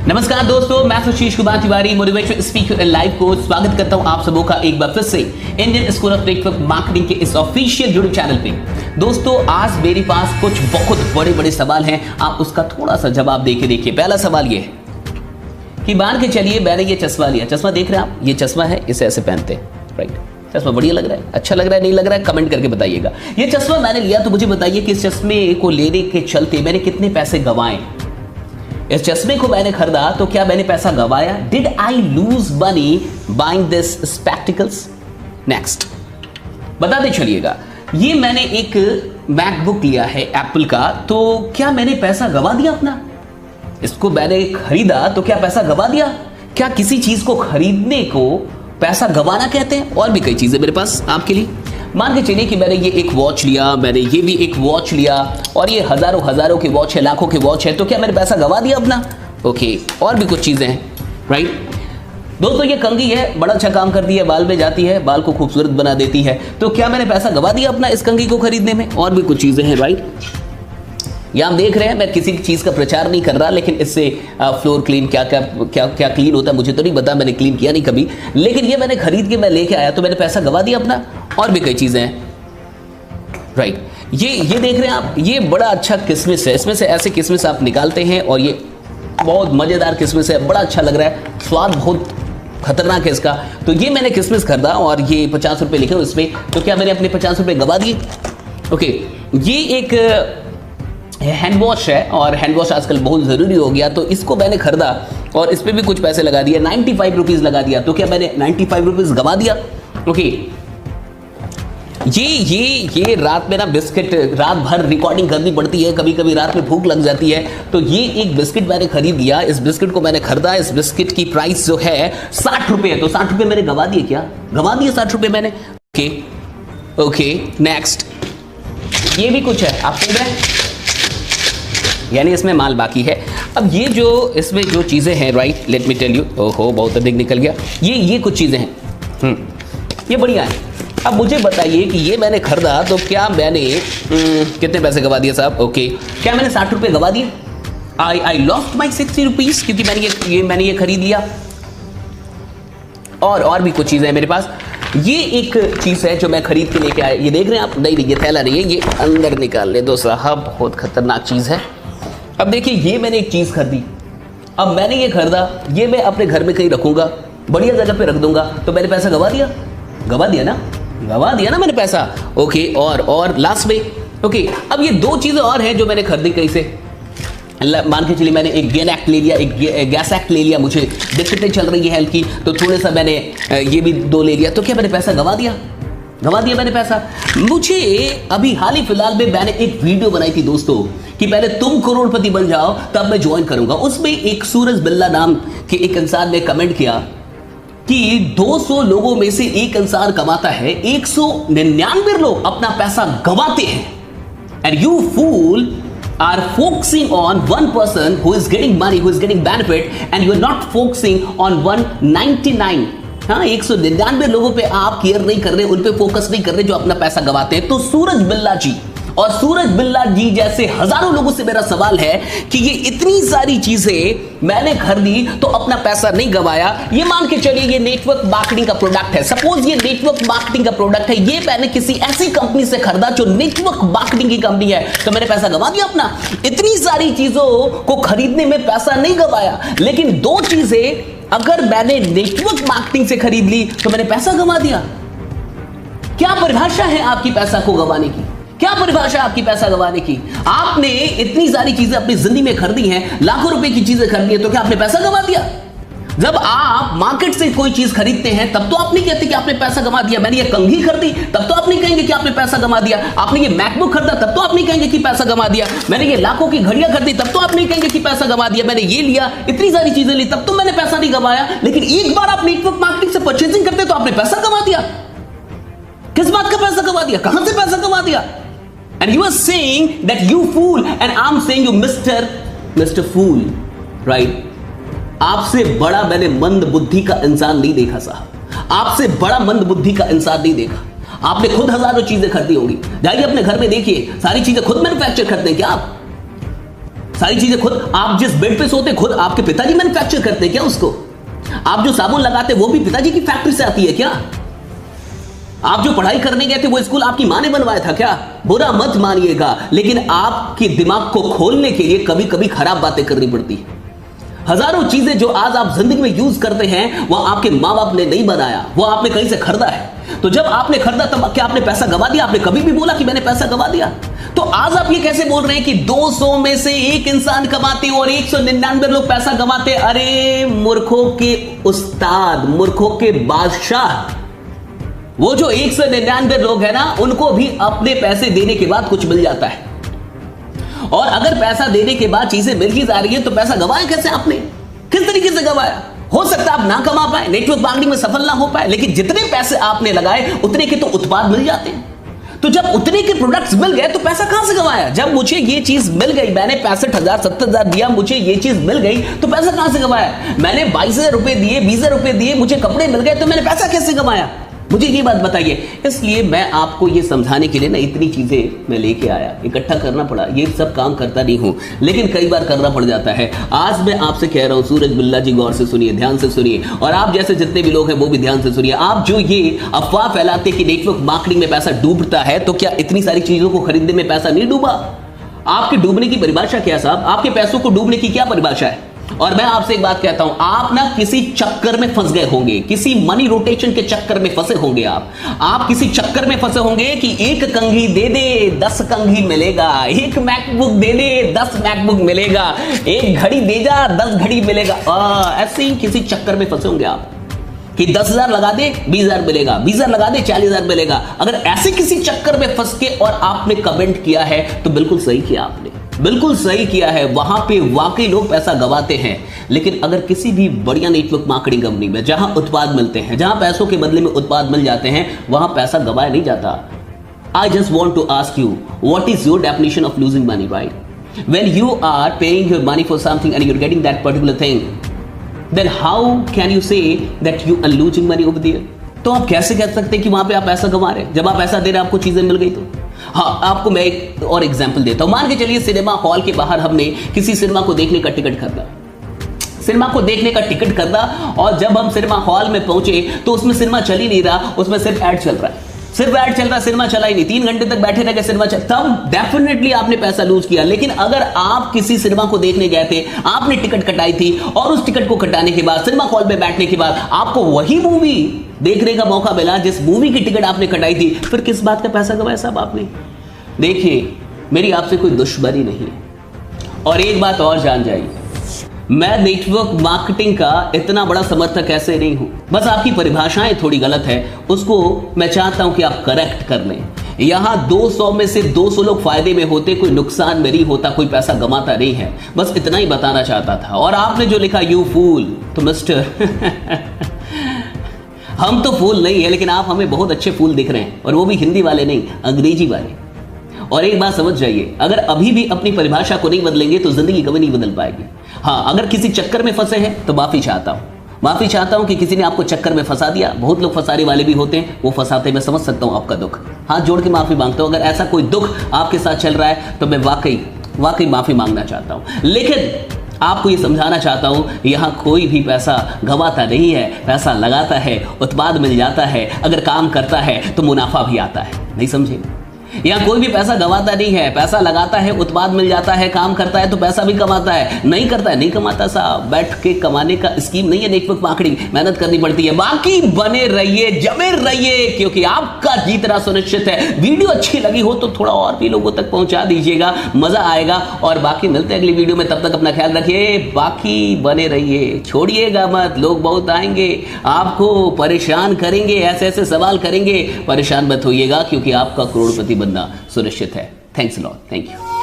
नमस्कार दोस्तों, मैं Sushish Kumar Tiwari, motivational speaker and life coach. स्वागत करता हूं आप सबों का एक बार फिर से Indian school of network marketing के इस ऑफिशियल यूट्यूब चैनल पे। दोस्तों, आज मेरे पास कुछ बहुत बड़े बड़े सवाल हैं, आप उसका थोड़ा सा जवाब देके देखिए। पहला सवाल ये है कि मान के चलिए मैंने ये चश्मा लिया। चश्मा देख रहे हैं आप, ये चश्मा है, इसे ऐसे पहनते हैं, राइट। चश्मा बढ़िया लग रहा है, अच्छा लग रहा है, नहीं लग रहा है, कमेंट करके बताइएगा। ये चश्मा मैंने लिया तो मुझे बताइए कि इस चश्मे को लेने के चलते मैंने कितने पैसे गंवाए। इस चश्मे को मैंने खरीदा तो क्या मैंने पैसा गंवाया? Did I lose money buying this spectacles? Next बताते चलिएगा। ये मैंने एक मैकबुक लिया है एप्पल का, तो क्या मैंने पैसा गंवा दिया अपना? इसको मैंने खरीदा तो क्या पैसा गंवा दिया? क्या किसी चीज को खरीदने को पैसा गंवाना कहते हैं? और भी कई चीजें मेरे पास आपके लिए। मान के चलिए कि मैंने ये एक वॉच लिया, मैंने ये भी एक वॉच लिया, और ये हजारों की वॉच है, लाखों की वॉच है, तो क्या मैंने पैसा गंवा दिया अपना? ओके, और भी कुछ चीजें हैं, राइट। दोस्तों, ये कंघी है, बड़ा अच्छा काम करती है, बाल में जाती है, बाल को खूबसूरत बना देती है, तो क्या मैंने पैसा गंवा दिया अपना इस कंघी को खरीदने में? और भी कुछ चीजें हैं, राइट। यहां आप देख रहे हैं, मैं किसी चीज का प्रचार नहीं कर रहा, लेकिन इससे फ्लोर क्लीन क्या क्लीन होता है मुझे तो नहीं पता, मैंने क्लीन किया नहीं कभी, लेकिन ये मैंने खरीद के मैं लेके आया, तो मैंने पैसा गंवा दिया अपना? और भी कई चीजें हैं, राइट। ये देख रहे हैं आप, ये बड़ा अच्छा किशमिश है, इसमें से ऐसे किशमिश आप निकालते हैं और ये बहुत मजेदार किशमिश है, बड़ा अच्छा लग रहा है, स्वाद बहुत खतरनाक है इसका। तो ये मैंने किशमिश खरीदा और ये 50 रुपए लिखे उसमें, तो क्या मैंने अपने 50 रुपए गंवा दिए? ओके, ये एक हैंड वॉश है और हैंड वॉश आजकल बहुत ज़रूरी हो गया, तो इसको मैंने खरीदा और इस पर भी कुछ पैसे लगा दिए, 95 रुपीज़ लगा दिया, तो क्या मैंने 95 रुपीज़ गंवा दिया? ओके, ये रात में ना बिस्किट, रात भर रिकॉर्डिंग करनी पड़ती है, कभी कभी रात में भूख लग जाती है, तो ये एक बिस्किट मैंने खरीद लिया। इस बिस्किट को मैंने खरीदा, इस बिस्किट की प्राइस जो है 60 रुपये है, तो 60 रुपये मैंने गंवा दिए क्या? गंवा दिए 60 रुपये मैंने। ओके, नेक्स्ट ये भी कुछ है, आप सुन रहे हैं, यानी इसमें माल बाकी है। अब ये जो इसमें जो चीज़ें हैं, right, let me tell you, ओहो बहुत अधिक निकल गया, ये कुछ चीज़ें हैं, ये बढ़िया है। अब मुझे बताइए कि ये मैंने खरीदा तो क्या मैंने कितने पैसे गंवा दिए साहब? ओके, क्या मैंने 60 रुपये गंवा दिए? आई लॉस्ट माई 60 रुपीज़, क्योंकि मैंने ये खरीद लिया। और भी कुछ चीज़ें हैं मेरे पास। ये एक चीज़ है जो मैं खरीद के लेके आया, ये देख रहे हैं आप? नहीं, ये थैला नहीं है, ये अंदर निकाल ले दो साहब, बहुत खतरनाक चीज़ है। अब देखिए, ये मैंने एक चीज़ खरीदी, अब मैंने ये खरीदा, ये मैं अपने घर में कहीं रखूंगा, बढ़िया जगह पे रख दूंगा, तो मैंने पैसा गंवा दिया? गंवा दिया ना मैंने पैसा। ओके, और लास्ट में, ओके, अब ये दो चीज़ें और हैं जो मैंने खरीदी कहीं से। मान के चलिए मैंने एक गैस ले लिया, एक गैस एक्ट ले लिया, मुझे दिक्कतें चल रही है हेल्थ की, तो थोड़े सा मैंने ये भी 2 ले लिया, तो क्या मैंने पैसा गंवा दिया मैंने पैसा? मुझे अभी हाल ही फिलहाल में मैंने एक वीडियो बनाई थी दोस्तों कि पहले तुम करोड़पति बन जाओ तब मैं ज्वाइन करूंगा। उसमें एक सूरज बिल्ला नाम के एक इंसान ने कमेंट किया कि 200 लोगों में से एक इंसान कमाता है, 199 लोग अपना पैसा गंवाते हैं, and you fool are focusing on one person who is getting money, who is getting benefit, and you are not focusing on 199। हाँ, 199 लोगों पे आप केयर नहीं कर रहे, उन पे फोकस नहीं कर रहे जो अपना पैसा गंवाते हैं। तो सूरज बिल्ला जी और सूरज बिल्ला जी जैसे हजारों लोगों से मेरा सवाल है कि ये इतनी सारी चीजें मैंने खरीदी तो अपना पैसा नहीं गंवाया। ये मान के चलिए ये नेटवर्क मार्केटिंग का प्रोडक्ट है, सपोज ये नेटवर्क मार्केटिंग का प्रोडक्ट है, ये मैंने किसी ऐसी कंपनी से खरीदा जो नेटवर्क मार्केटिंग की कंपनी है, तो मैंने पैसा गंवा दिया अपना? इतनी सारी चीजों को खरीदने में पैसा नहीं गंवाया, लेकिन 2 चीजें अगर मैंने नेटवर्क मार्केटिंग से खरीद ली तो मैंने पैसा गंवा दिया। क्या परिभाषा है आपकी पैसा को गंवाने की? क्या परिभाषा आपकी पैसा गंवाने की? आपने इतनी सारी चीजें अपनी जिंदगी में खरीदी हैं, लाखों रुपए की चीजें खरीदी है, तो क्या आपने पैसा गंवा दिया? जब आप मार्केट से कोई चीज खरीदते हैं तब तो आप नहीं कहते कि आपने पैसा गंवा दिया। मैंने ये कंघी खरीदी तब तो आप नहीं कहेंगे कि आपने पैसा गंवा दिया। आपने ये मैकबुक खरीदा तब तो आप नहीं कहेंगे कि पैसा गंवा दिया। मैंने ये लाखों की घड़ियां खरीदी तब तो आप नहीं कहेंगे कि पैसा गंवा दिया। मैंने ये लिया, इतनी सारी चीजें ली, तब तो मैंने पैसा नहीं गंवाया। लेकिन एक बार आप नेटवर्क मार्केटिंग से परचेसिंग करते तो आपने पैसा गंवा दिया। किस बात का पैसा गंवा दिया? कहां से पैसा गंवा दिया? And you are saying that you fool, and I'm saying you Mr. Fool, right? आपसे बड़ा मैंने मंद बुद्धि का इंसान नहीं देखा साहब, आपसे बड़ा मंद बुद्धि का इंसान नहीं देखा। आपने खुद हजारों चीजें खरीदी होंगी, जाइए अपने घर में देखिए, सारी चीजें खुद मैन्युफैक्चर करते हैं क्या आप? सारी चीजें खुद, आप जिस बेड पे सोते खुद आपके पिताजी मैन्युफैक्चर करते हैं क्या उसको? आप जो साबुन लगाते वो भी पिताजी की फैक्ट्री से आती है क्या? आप जो पढ़ाई करने गए थे वो स्कूल आपकी मां ने बनवाया था क्या? बुरा मत मानिएगा, लेकिन आपके दिमाग को खोलने के लिए कभी कभी खराब बातें करनी पड़ती है। हजारों चीजें जो आज आप जिंदगी में यूज करते हैं वो आपके मां बाप ने नहीं बनाया, वो आपने कहीं से खरीदा है। तो जब आपने खरीदा तब क्या आपने पैसा गवा दिया? आपने कभी भी बोला कि मैंने पैसा गवा दिया? तो आज आप ये कैसे बोल रहे हैं कि 200 में से एक इंसान कमाते और 199 लोग पैसा गवाते? अरे मूर्खों के उस्ताद, मूर्खों के बादशाह, वो जो 199 लोग हैं ना, उनको भी अपने पैसे देने के बाद कुछ मिल जाता है। और अगर पैसा देने के बाद चीजें मिल ही जा रही है तो पैसा गवाया कैसे आपने? किस तरीके से गवाया? हो सकता है आप ना कमा पाए, नेटवर्क मार्केटिंग में सफल ना हो पाए, लेकिन जितने पैसे आपने लगाए उतने के तो उत्पाद मिल जाते हैं। तो जब उतने के प्रोडक्ट्स मिल गए तो पैसा कहां से गवाया? जब मुझे ये चीज मिल गई, मैंने 65,000 70,000 दिया, मुझे ये चीज मिल गई तो पैसा कहां से गवाया? मैंने 22,000 रुपए दिए, 20,000 रुपए दिए, मुझे कपड़े मिल गए तो मैंने पैसा कैसे गवाया? मुझे ये बात बताइए। इसलिए मैं आपको ये समझाने के लिए ना इतनी चीजें मैं लेके आया, इकट्ठा करना पड़ा। ये सब काम करता नहीं हूं, लेकिन कई बार करना पड़ जाता है। आज मैं आपसे कह रहा हूं, सूरज बिल्ला जी गौर से सुनिए, ध्यान से सुनिए, और आप जैसे जितने भी लोग हैं वो भी ध्यान से सुनिए। आप जो ये अफवाह फैलाते कि नेटवर्क मार्केटिंग में पैसा डूबता है, तो क्या इतनी सारी चीजों को खरीदने में पैसा नहीं डूबा? आपके डूबने की परिभाषा क्या साहब? आपके पैसों को डूबने की क्या परिभाषा है? और मैं आपसे एक बात कहता हूं, आप ना किसी चक्कर में फंस गए होंगे, किसी मनी रोटेशन के चक्कर में फंसे होंगे। आप किसी चक्कर में फंसे होंगे कि एक कंघी दे दे 10 कंघी मिलेगा, एक मैकबुक दे दे 10 मैकबुक मिलेगा, एक घड़ी दे जा 10 घड़ी मिलेगा। ऐसे ही किसी चक्कर में फंसे होंगे आप कि 10,000 लगा दे 20,000 मिलेगा, 20,000 लगा दे 40,000 मिलेगा। अगर ऐसे किसी चक्कर में फंस के और आपने कमेंट किया है तो बिल्कुल सही किया आपने, बिल्कुल सही किया है। वहां पे वाकई लोग पैसा गवाते हैं। लेकिन अगर किसी भी बढ़िया नेटवर्क मार्केटिंग कंपनी में जहां उत्पाद मिलते हैं, जहां पैसों के बदले में उत्पाद मिल जाते हैं, वहां पैसा गवाया नहीं जाता। I just want to ask you, what is your definition of losing money, right? When you are paying your money for something and you're getting that particular thing, then how can you say that you are losing money over there? तो आप कैसे कह सकते हैं कि वहां पे आप पैसा गवा रहे हैं जब आप पैसा दे रहे हैं, आपको चीजें मिल गई तो? हाँ, आपको मैं एक और एग्जांपल देता हूं। मान के चलिए सिनेमा हॉल के बाहर हमने किसी सिनेमा को देखने का टिकट खरीदा, सिनेमा को देखने का टिकट खरीदा, और जब हम सिनेमा हॉल में पहुंचे तो उसमें सिनेमा चल ही नहीं रहा, उसमें सिर्फ ऐड चल रहा है, सिर्फ ऐड चल रहा, सिनेमा चला ही नहीं। 3 घंटे तक बैठे रह गए, सिनेमा चल, तब डेफिनेटली आपने पैसा लूज किया। लेकिन अगर आप किसी सिनेमा को देखने गए थे, आपने टिकट कटाई थी, और उस टिकट को कटाने के बाद सिनेमा हॉल में बैठने के बाद आपको वही मूवी देखने का मौका मिला जिस मूवी की टिकट आपने कटाई थी, फिर किस बात का पैसा गवाया साहब आपने? देखिए, मेरी आपसे कोई दुश्मनी नहीं है। और एक बात और जान जाइए, मैं नेटवर्क मार्केटिंग का इतना बड़ा समर्थक ऐसे नहीं हूं, बस आपकी परिभाषाएं थोड़ी गलत है, उसको मैं चाहता हूं कि आप करेक्ट कर लें। यहां 200 में से 200 लोग फायदे में होते, कोई नुकसान में नहीं होता, कोई पैसा गमाता नहीं है। बस इतना ही बताना चाहता था। और आपने जो लिखा यू फूल, तो मिस्टर हम तो फूल नहीं है, लेकिन आप हमें बहुत अच्छे फूल दिख रहे हैं, और वो भी हिंदी वाले नहीं, अंग्रेजी वाले। और एक बात समझ जाइए, अगर अभी भी अपनी परिभाषा को नहीं बदलेंगे तो जिंदगी कभी नहीं बदल पाएगी। हाँ, अगर किसी चक्कर में फंसे हैं तो माफी चाहता हूं, माफी चाहता हूं कि किसी ने आपको चक्कर में फंसा दिया। बहुत लोग फंसाने वाले भी होते हैं, वो फंसाते, मैं समझ सकता हूं आपका दुख, हाथ जोड़ के माफी मांगता हूं। अगर ऐसा कोई दुख आपके साथ चल रहा है तो मैं वाकई माफी मांगना चाहता हूं। लेकिन आपको ये समझाना चाहता हूं, यहां कोई भी पैसा गवाता नहीं है, पैसा लगाता है, उत्पाद मिल जाता है, अगर काम करता है तो मुनाफा भी आता है। नहीं समझे? यहां कोई भी पैसा गवाता नहीं है, पैसा लगाता है, उत्पाद मिल जाता है, काम करता है तो पैसा भी कमाता है, नहीं करता है नहीं कमाता साहब। बैठ के कमाने का स्कीम नहीं है नेटवर्क मार्केटिंग, मेहनत करनी पड़ती है। बाकी बने रहिए, जमे रहिए, क्योंकि आपका जीतना सुनिश्चित है। वीडियो अच्छी लगी हो तो थोड़ा और भी लोगों तक पहुंचा दीजिएगा, मजा आएगा। और बाकी मिलते हैं अगली वीडियो में, तब तक अपना ख्याल रखिए, बाकी बने रहिए, छोड़िएगा मत। लोग बहुत आएंगे, आपको परेशान करेंगे, ऐसे ऐसे सवाल करेंगे, परेशान मत होइएगा, क्योंकि आपका करोड़पति बनना सुनिश्चित है। Thanks a lot, thank you.